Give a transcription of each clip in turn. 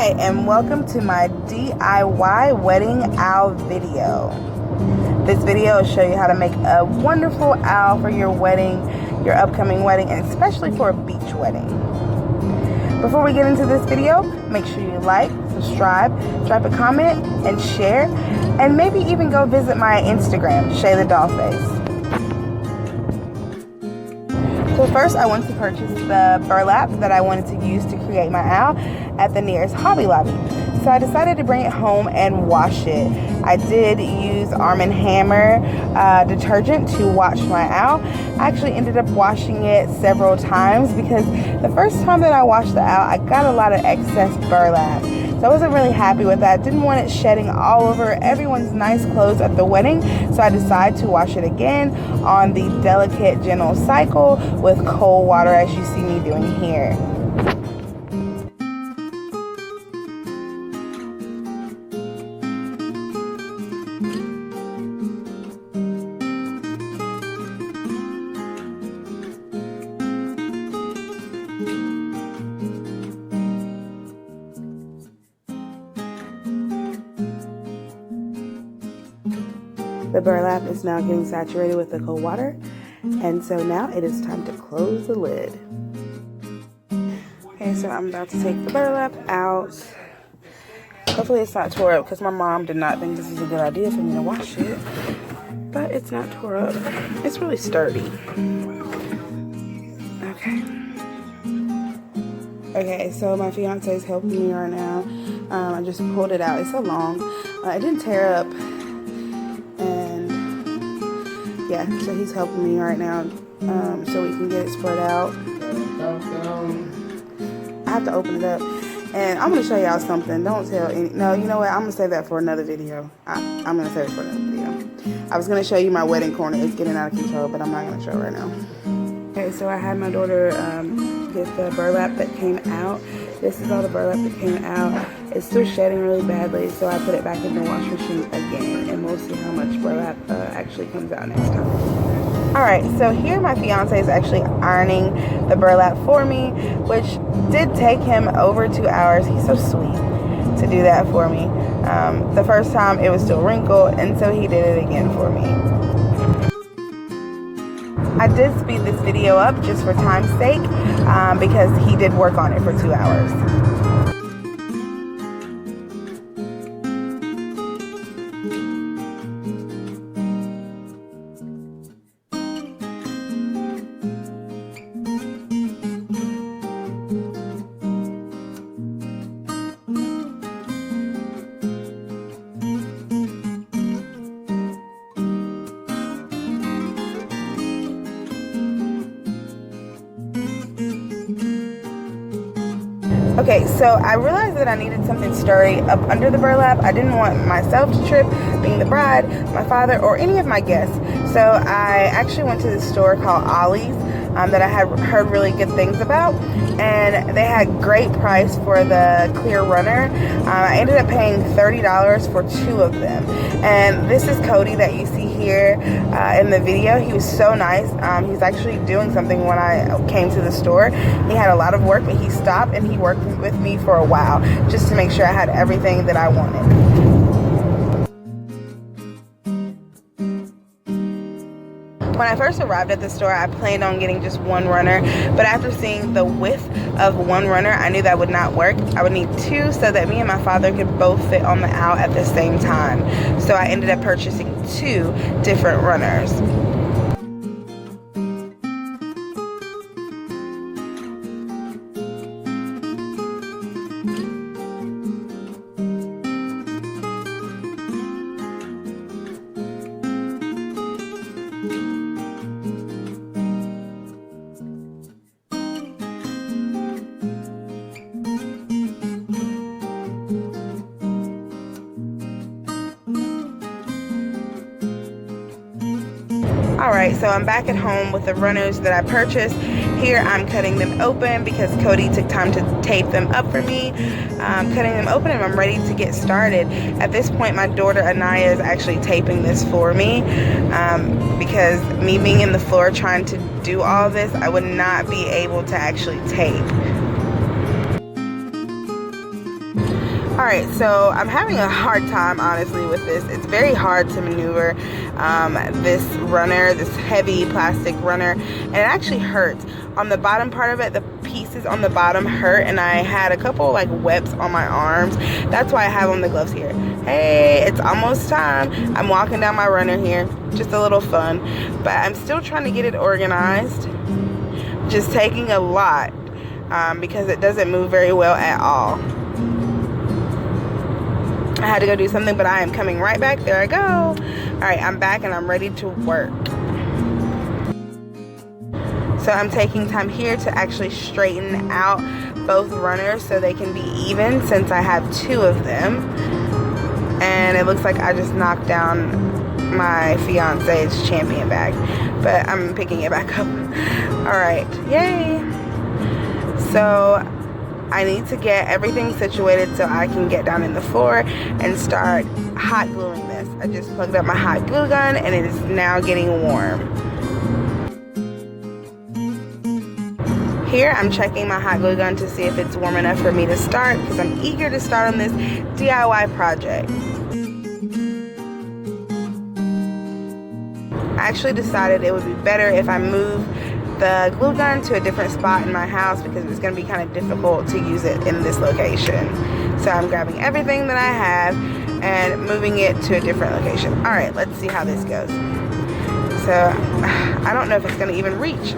Hi, and welcome to my DIY wedding owl video. This video will show you how to make a wonderful owl for your wedding, your upcoming wedding, and especially for a beach wedding. Before we get into this video, make sure you like, subscribe, drop a comment, and share, and maybe even go visit my Instagram, Shay the Dollface. So first I wanted to purchase the burlap that I wanted to use to create my owl at the nearest Hobby Lobby. So I decided to bring it home and wash it. I did use Arm & Hammer detergent to wash my owl. I actually ended up washing it several times because the first time that I washed the owl, I got a lot of excess burlap. So I wasn't really happy with that. Didn't want it shedding all over everyone's nice clothes at the wedding. So I decided to wash it again on the delicate gentle cycle with cold water, as you see me doing here. The burlap is now getting saturated with the cold water, and so now it is time to close the lid. Okay, so I'm about to take the burlap out. Hopefully it's not tore up because my mom did not think this is a good idea for me to wash it, but it's not tore up. It's really sturdy. Okay, so my fiance is helping me right now. I just pulled it out. It's so long. It didn't tear up. Yeah, so he's helping me right now so we can get it spread out. I have to open it up. And I'm going to show y'all something. Don't tell any... No, you know what? I'm going to save that for another video. I'm going to save it for another video. I was going to show you my wedding corner. It's getting out of control, but I'm not going to show it right now. Okay, so I had my daughter get the burlap that came out. This is all the burlap that came out. It's still shedding really badly, so I put it back in the wash machine again, and we'll see how much burlap actually comes out next time. Alright, so here my fiance is actually ironing the burlap for me, which did take him over 2 hours. He's so sweet to do that for me. The first time it was still wrinkled, and so he did it again for me. I did speed this video up just for time's sake because he did work on it for 2 hours. Okay, so I realized that I needed something sturdy up under the burlap. I didn't want myself to trip, being the bride, my father, or any of my guests. So I actually went to this store called Ollie's that I had heard really good things about. And they had great price for the clear runner. I ended up paying $30 for 2 of them. And this is Cody that you see here in the video. He was so nice. He's actually doing something when I came to the store. He had a lot of work, but he stopped and he worked with me for a while just to make sure I had everything that I wanted. When I first arrived at the store, I planned on getting just 1 runner, but after seeing the width of 1 runner, I knew that would not work. I would need 2 so that me and my father could both fit on the owl at the same time. So I ended up purchasing 2 different runners. Alright, so I'm back at home with the runners that I purchased. Here I'm cutting them open because Cody took time to tape them up for me. I'm cutting them open and I'm ready to get started. At this point, my daughter Anaya is actually taping this for me because me being in the floor trying to do all this, I would not be able to actually tape. Alright, so I'm having a hard time, honestly, with this. It's very hard to maneuver this runner, this heavy plastic runner, and it actually hurts. On the bottom part of it, the pieces on the bottom hurt, and I had a couple like webs on my arms. That's why I have on the gloves here. Hey, it's almost time. I'm walking down my runner here, just a little fun, but I'm still trying to get it organized. Just taking a lot because it doesn't move very well at all. I had to go do something, but I am coming right back. There I go. All right, I'm back and I'm ready to work. So I'm taking time here to actually straighten out both runners so they can be even, since I have two of them. And it looks like I just knocked down my fiance's champion bag, but I'm picking it back up. All right, yay. So I need to get everything situated so I can get down in the floor and start hot gluing this. I just plugged up my hot glue gun and it is now getting warm. Here I'm checking my hot glue gun to see if it's warm enough for me to start, because I'm eager to start on this DIY project. I actually decided it would be better if I move the glue gun to a different spot in my house, because it's going to be kind of difficult to use it in this location. So I'm grabbing everything that I have and moving it to a different location. All right, let's see how this goes. So I don't know if it's going to even reach.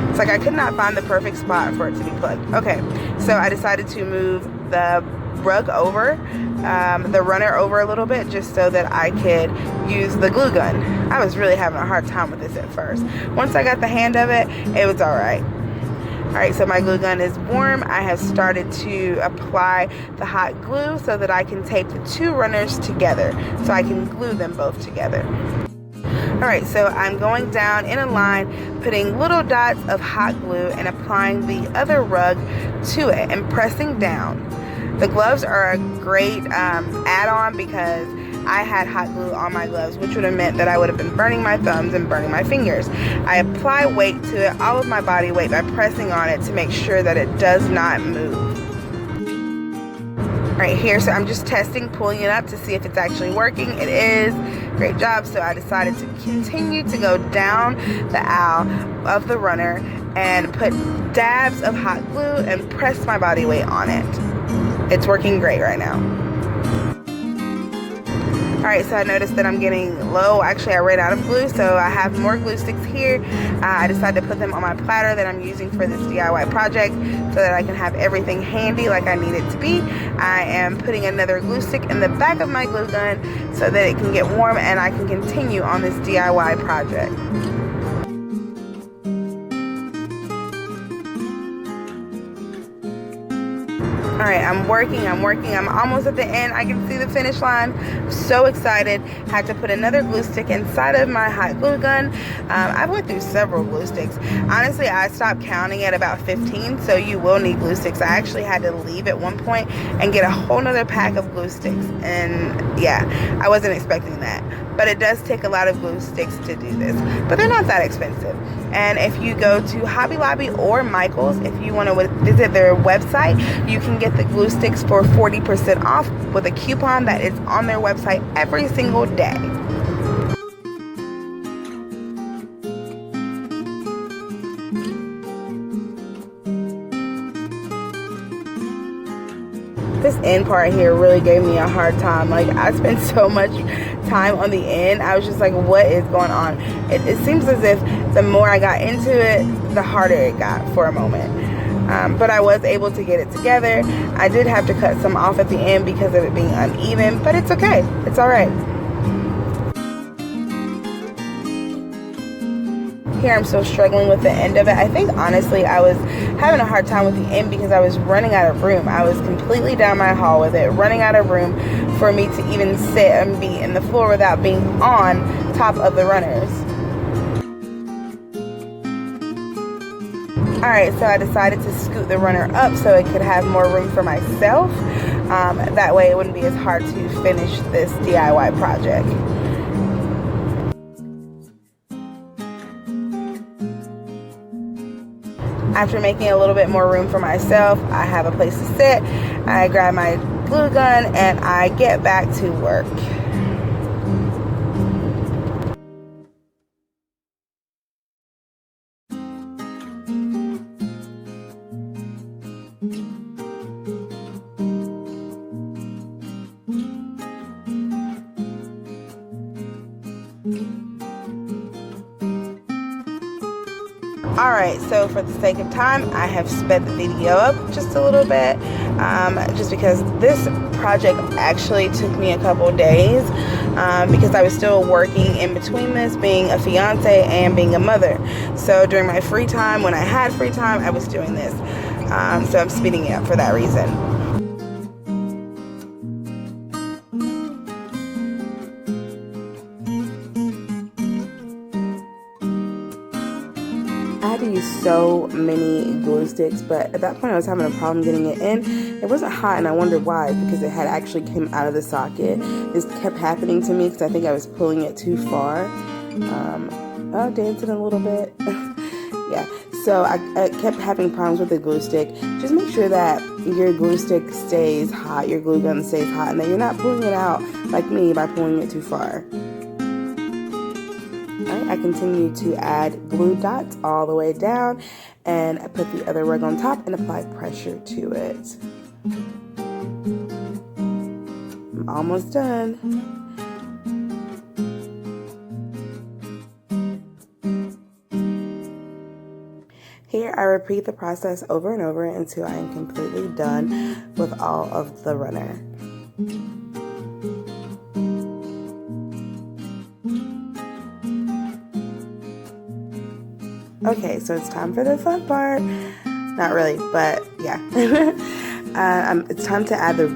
It's like I could not find the perfect spot for it to be plugged. Okay, so I decided to move the rug over, the runner over a little bit, just so that I could use the glue gun. I was really having a hard time with this at first. Once I got the hand of it, it was all right. All right, so my glue gun is warm. I have started to apply the hot glue so that I can tape the two runners together, so I can glue them both together. Alright, so I'm going down in a line, putting little dots of hot glue and applying the other rug to it and pressing down. The gloves are a great add-on, because I had hot glue on my gloves, which would have meant that I would have been burning my thumbs and burning my fingers. I apply weight to it, all of my body weight, by pressing on it to make sure that it does not move. Right here, so I'm just testing, pulling it up to see if it's actually working. It is. Great job. So I decided to continue to go down the aisle of the runner and put dabs of hot glue and press my body weight on it. It's working great right now. Alright, so I noticed that I'm getting low. Actually, I ran out of glue, so I have more glue sticks here. I decided to put them on my platter that I'm using for this DIY project so that I can have everything handy like I need it to be. I am putting another glue stick in the back of my glue gun so that it can get warm and I can continue on this DIY project. Alright, I'm working, I'm almost at the end. I can see the finish line. I'm so excited. Had to put another glue stick inside of my hot glue gun. I went through several glue sticks. Honestly, I stopped counting at about 15, so you will need glue sticks. I actually had to leave at one point and get a whole nother pack of glue sticks. And yeah, I wasn't expecting that. But it does take a lot of glue sticks to do this. But they're not that expensive. And if you go to Hobby Lobby or Michael's, if you want to visit their website, you can get the glue sticks for 40% off with a coupon that is on their website every single day. This end part here really gave me a hard time. Like, I spent so much time on the end. I was just like, what is going on? It seems as if the more I got into it, the harder it got for a moment. But I was able to get it together. I did have to cut some off at the end because of it being uneven, but it's okay. It's all right. Here I'm still struggling with the end of it. I think honestly I was having a hard time with the end because I was running out of room. I was completely down my hall with it, running out of room for me to even sit and be in the floor without being on top of the runners. Alright, so I decided to scoot the runner up so it could have more room for myself. That way it wouldn't be as hard to finish this DIY project. After making a little bit more room for myself, I have a place to sit. I grab my glue gun and I get back to work. Alright, so for the sake of time, I have sped the video up just a little bit, just because this project actually took me a couple days, because I was still working in between this, being a fiance and being a mother. So during my free time, when I had free time, I was doing this. So I'm speeding it up for that reason. I had to use so many glue sticks, but at that point I was having a problem getting it in. It wasn't hot and I wondered why, because it had actually came out of the socket. This kept happening to me because I think I was pulling it too far. Oh, dancing a little bit. Yeah, so I kept having problems with the glue stick. Just make sure that your glue stick stays hot, your glue gun stays hot, and that you're not pulling it out like me by pulling it too far. I continue to add glue dots all the way down, and I put the other rug on top and apply pressure to it. I'm almost done. Here I repeat the process over and over until I am completely done with all of the runner. Okay, so it's time for the fun part. Not really, but yeah. It's time to add the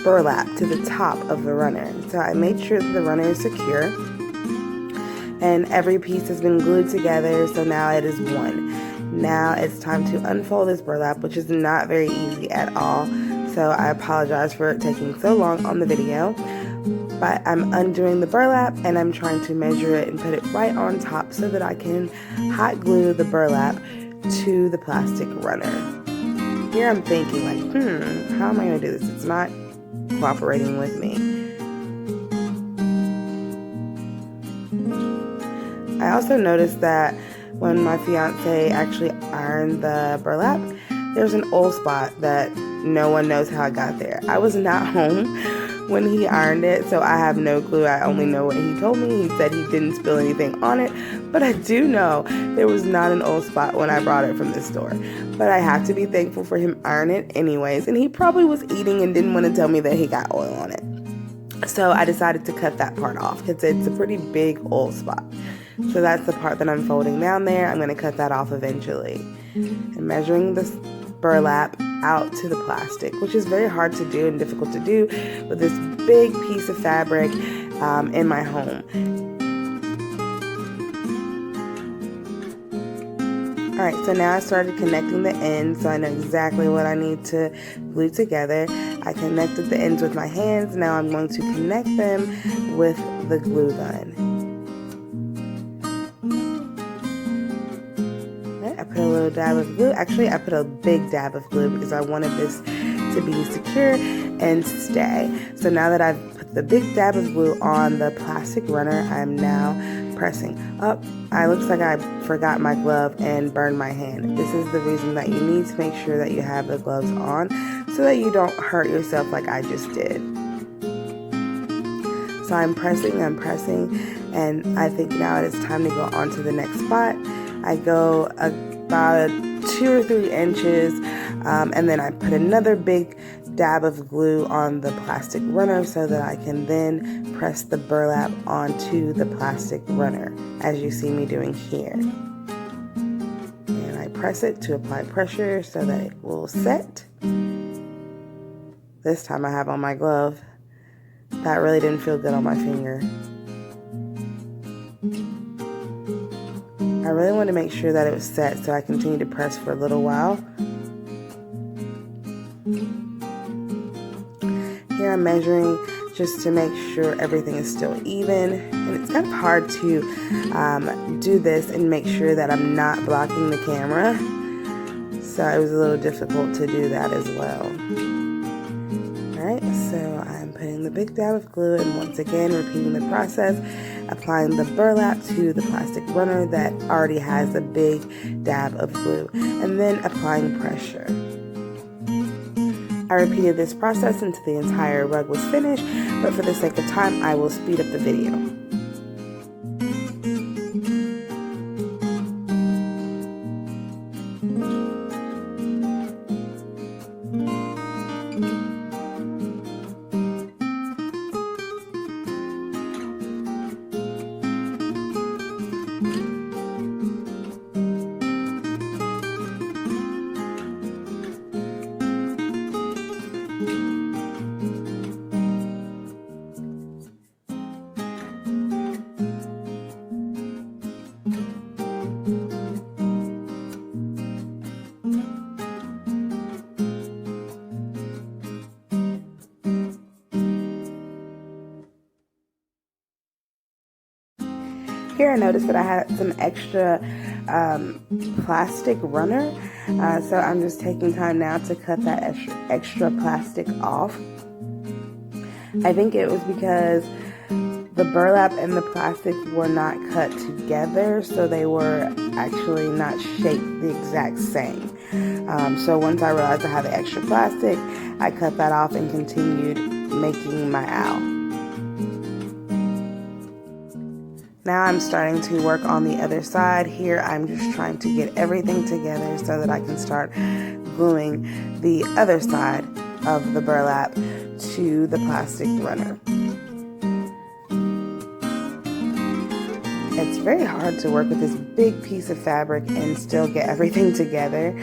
burlap to the top of the runner. So I made sure that the runner is secure and every piece has been glued together, so now it is one. Now it's time to unfold this burlap, which is not very easy at all. So I apologize for it taking so long on the video. But I'm undoing the burlap and I'm trying to measure it and put it right on top so that I can hot glue the burlap to the plastic runner. Here I'm thinking like, how am I going to do this? It's not cooperating with me. I also noticed that when my fiance actually ironed the burlap, there's an old spot that no one knows how it got there. I was not home when he ironed it, so I have no clue. I only know what he told me. He said he didn't spill anything on it, but I do know there was not an old spot when I brought it from the store. But I have to be thankful for him ironing it anyways, and he probably was eating and didn't want to tell me that he got oil on it. So I decided to cut that part off because it's a pretty big old spot. So that's the part that I'm folding down there. I'm going to cut that off eventually. And measuring this burlap out to the plastic, which is very hard to do and difficult to do with this big piece of fabric in my home. Alright, so now I started connecting the ends, so I know exactly what I need to glue together. I connected the ends with my hands. Now I'm going to connect them with the glue gun. I put a little dab of glue. Actually, I put a big dab of glue because I wanted this to be secure and stay. So now that I've put the big dab of glue on the plastic runner, I'm now pressing up. It looks like I forgot my glove and burned my hand. This is the reason that you need to make sure that you have the gloves on so that you don't hurt yourself like I just did. So I'm pressing, and I think now it is time to go on to the next spot. I go about 2 or 3 inches, and then I put another big dab of glue on the plastic runner so that I can then press the burlap onto the plastic runner, as you see me doing here. And I press it to apply pressure so that it will set. This time I have on my glove. That really didn't feel good on my finger. I really wanted to make sure that it was set, so I continued to press for a little while. Here I'm measuring just to make sure everything is still even, and it's kind of hard to do this and make sure that I'm not blocking the camera, so it was a little difficult to do that as well. Alright, so I'm putting the big dab of glue and once again repeating the process, applying the burlap to the plastic runner that already has a big dab of glue, and then applying pressure. I repeated this process until the entire rug was finished, but for the sake of time, I will speed up the video. Here I noticed that I had some extra plastic runner, so I'm just taking time now to cut that extra plastic off. I think it was because the burlap and the plastic were not cut together, so they were actually not shaped the exact same. So once I realized I had the extra plastic, I cut that off and continued making my owl. Now I'm starting to work on the other side. Here I'm just trying to get everything together so that I can start gluing the other side of the burlap to the plastic runner. It's very hard to work with this big piece of fabric and still get everything together.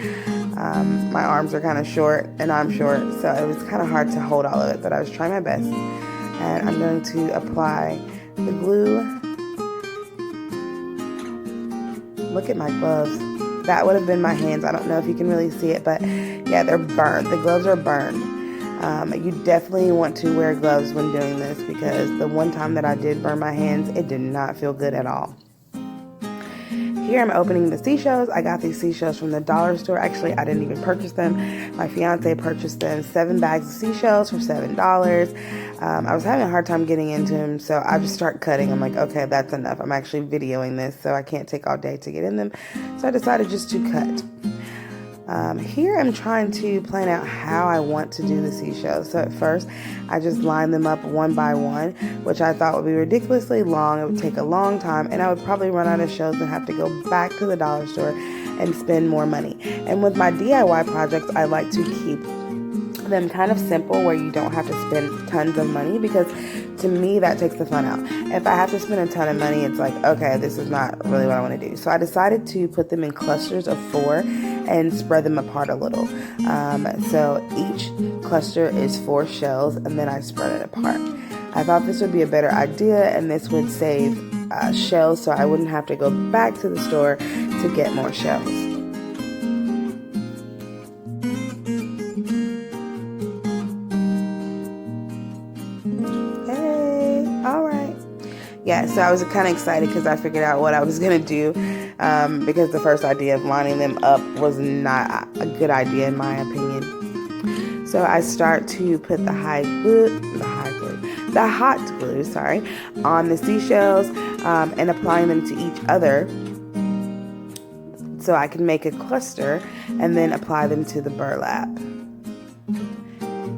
My arms are kind of short and I'm short, so it was kind of hard to hold all of it, but I was trying my best. And I'm going to apply the glue. Look at my gloves. That would have been my hands. I don't know if you can really see it, but yeah, they're burned. The gloves are burned. You definitely want to wear gloves when doing this because the one time that I did burn my hands, it did not feel good at all. Here I'm opening the seashells. I got these seashells from the dollar store. Actually, I didn't even purchase them. My fiance purchased them, 7 bags of seashells for $7. I was having a hard time getting into them, so I just started cutting. I'm like, okay, that's enough. I'm actually videoing this, so I can't take all day to get in them. So I decided just to cut. Here I'm trying to plan out how I want to do the seashells. So at first, I just lined them up one by one, which I thought would be ridiculously long. It would take a long time, and I would probably run out of shells and have to go back to the dollar store and spend more money. And with my DIY projects, I like to keep them kind of simple where you don't have to spend tons of money, because to me that takes the fun out. If I have to spend a ton of money, it's like, okay, this is not really what I want to do. So I decided to put them in clusters of 4 and spread them apart a little. So each cluster is 4 shells, and then I spread it apart. I thought this would be a better idea, and this would save shells, so I wouldn't have to go back to the store to get more shells. Yeah, so I was kind of excited because I figured out what I was going to do, because the first idea of lining them up was not a good idea in my opinion. So I start to put the hot glue, on the seashells and applying them to each other so I can make a cluster and then apply them to the burlap.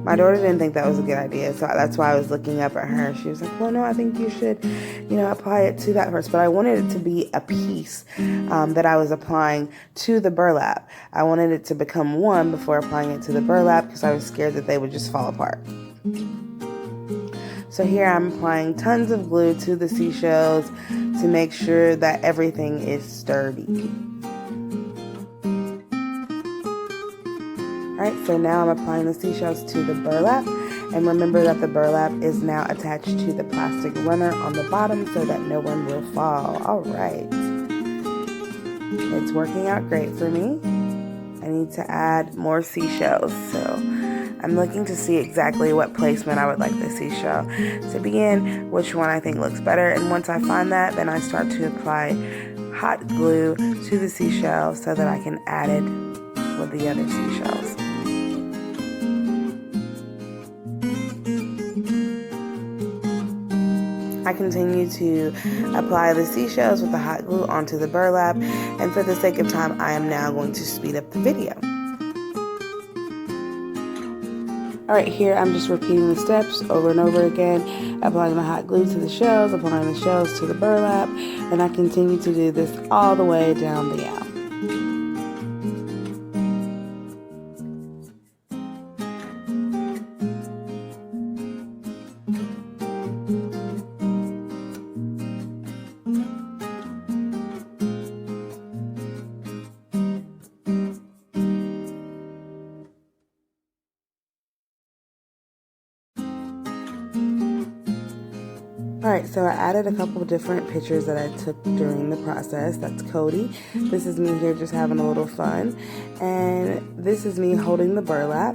My daughter didn't think that was a good idea, so that's why I was looking up at her. She was like, well, no, I think you should, apply it to that first. But I wanted it to be a piece that I was applying to the burlap. I wanted it to become one before applying it to the burlap because I was scared that they would just fall apart. So here I'm applying tons of glue to the seashells to make sure that everything is sturdy. Alright, so now I'm applying the seashells to the burlap, and remember that the burlap is now attached to the plastic runner on the bottom so that no one will fall. Alright, it's working out great for me. I need to add more seashells, so I'm looking to see exactly what placement I would like the seashell to be in, which one I think looks better, and once I find that, then I start to apply hot glue to the seashell so that I can add it with the other seashells. I continue to apply the seashells with the hot glue onto the burlap, and for the sake of time, I am now going to speed up the video. Alright, here I'm just repeating the steps over and over again, applying the hot glue to the shells, applying the shells to the burlap, and I continue to do this all the way down the aisle. Alright, so I added a couple of different pictures that I took during the process. That's Cody. This is me here just having a little fun. And this is me holding the burlap.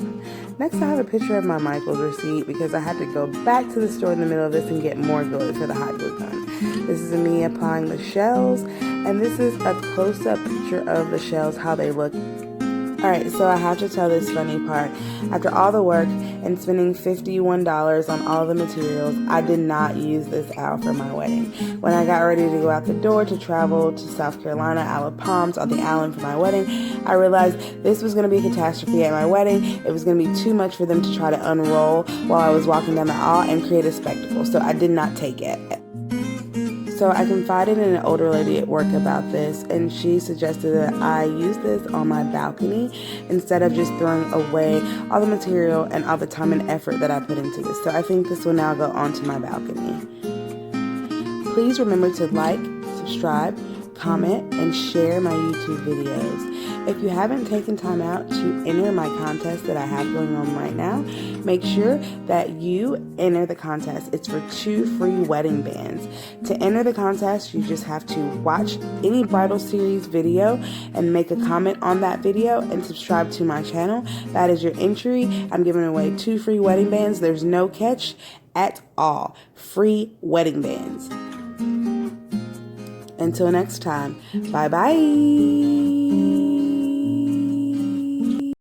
Next, I have a picture of my Michaels receipt because I had to go back to the store in the middle of this and get more glue for the hot glue gun. This is me applying the shells. And this is a close-up picture of the shells, how they look. Alright, so I have to tell this funny part. After all the work and spending $51 on all the materials, I did not use this owl for my wedding. When I got ready to go out the door to travel to South Carolina, Isle of Palms, on the island for my wedding, I realized this was going to be a catastrophe at my wedding. It was going to be too much for them to try to unroll while I was walking down the aisle and create a spectacle, so I did not take it. So I confided in an older lady at work about this, and she suggested that I use this on my balcony instead of just throwing away all the material and all the time and effort that I put into this. So I think this will now go onto my balcony. Please remember to like, subscribe, comment, and share my YouTube videos. If you haven't taken time out to enter my contest that I have going on right now, make sure that you enter the contest. It's for 2 free wedding bands. To enter the contest, you just have to watch any Bridal Series video and make a comment on that video and subscribe to my channel. That is your entry. I'm giving away 2 free wedding bands. There's no catch at all. Free wedding bands. Until next time, bye-bye.